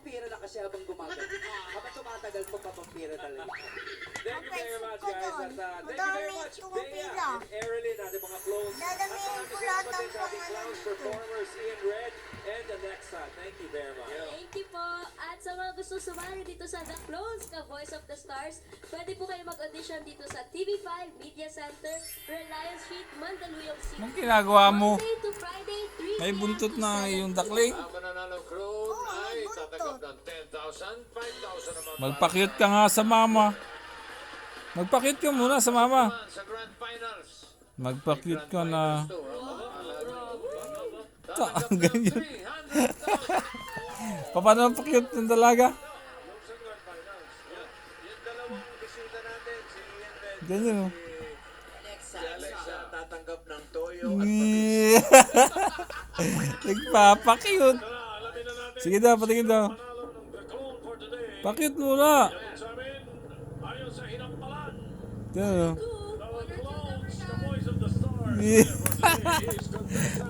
vampira na kasi habang gumagal. Habang tumatagal, pagpapampira talaga. Thank you very much, guys. At thank you very much, Bea and Erilyn, ating mga clones. At maraming salamat din sa ating clowns performers, Ian Red and Alexa. Thank you very much. Thank you po. At sa mga gusto sumali dito sa The Clones, ka Voice of the Stars, pwede po kayo mag-audition dito sa TV5 Media Center, Reliance Street, Mandaluyong City. Anong ginagawa mo? Monday to Friday, 3 May buntot na yung dakling. Ang mananalong clone ay tatanggap ng 10,000, 5,000 naman. Magpakyut ka nga sa mama. Magpakyut ka muna sa mama. Sa Grand Finals. Magpakyut ka na. Tatanggap ng Ganyan. 300,000. Paano pakyut ng dalaga? Sa Grand Finals. Yung dalawang bisita natin, si Ian Red, Ganyan o. si Alexa, tatanggap ng toyo at Nagpapakyut. Sige daw, patingin daw. Pakyut muna. Ganyan o.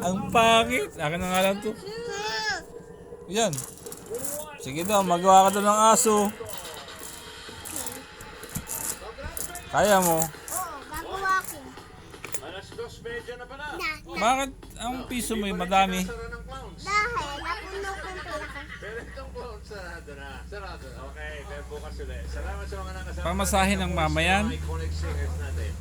Ang pangit. Akin na nga lang to. Yan. Sige daw, magawa ka daw ng aso. Kaya mo. Oo, gagawa ko. Alas 2:30 na pala. Bakit ang piso mo yung madami? Sara ng clowns. Dahil napuno ko yung pera. Pero itong clown, sarado na. Sarado na. Okay, pero bukas ulit. Salamat sa mga nakasama. Pamasahin ng mama yan. Mga iconic singers natin.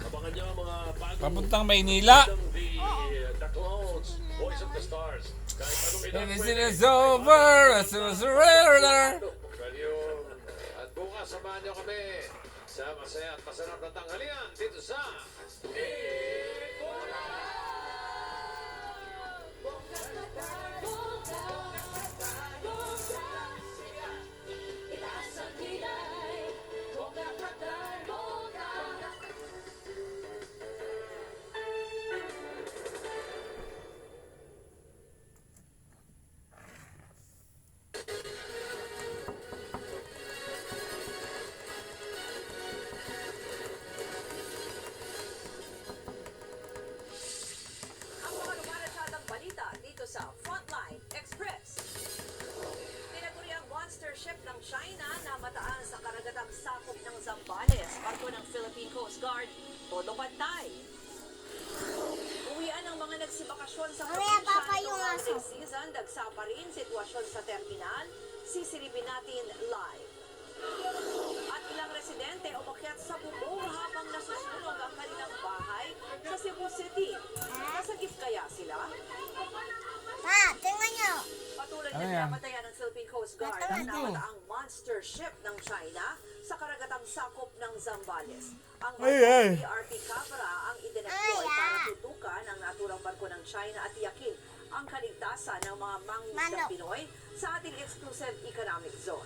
Abangan niyo ang mga bagong Papuntang Maynila. The Clones, Voice of the Stars. Kahit anong It is over. It was rare. At bukas, samahan niyo kami sa masaya at masarap na tanghalian dito sa Ang mga lumalantsadang balita dito sa Frontline Express. Tinaguri ang monster ship ng China na mataan sa karagatang sakop ng Zambales, barko ng Philippine Coast Guard, todo pantay. Uwian ang mga nagsibakasyon sa Mamaya, Papa, probinsya yung noong aso. holiday season, dagsa pa rin sitwasyon sa terminal, sisilipin natin live. At ilang residente umakyat sa bubong habang nasusunog ang kanilang bahay sa Cebu City. Nasagip kaya sila? Pa, tingnan nyo. Patuloy Ano na yan? pinapatayan ng Philippine Coast Guard Ano ang to? namataang monster ship ng China sa karagatang sakop ng Zambales. Ang Ay. PRP Capra ang idineploy para Ay. tutukan ang naturang barko ng China at tiyakin ang kaligtasan ng mga mangingisdang Manok. Pinoy sa ating exclusive economic zone.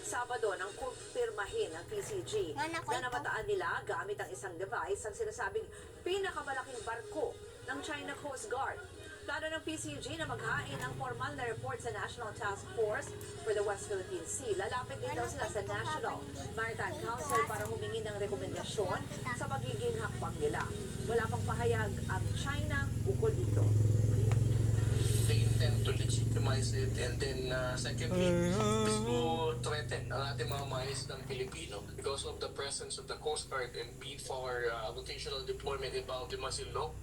Sabado nang kumpirmahin ng PCG Manok na ito. namataan nila gamit ang isang device ang sinasabing pinakamalaking barko ng China Coast Guard. Plano ng PCG na maghain ang formal na report sa National Task Force for the West Philippine Sea. Lalapit din daw sila sa National Maritime Council para humingi ng rekomendasyon sa magiging hakbang nila. Wala pang pahayag ang China ukol dito. They intend to legitimize it, and then secondly, is to threaten ang ating mga ng Pilipino because of the presence of the Coast Guard and need for rotational deployment in Baltimore Silog.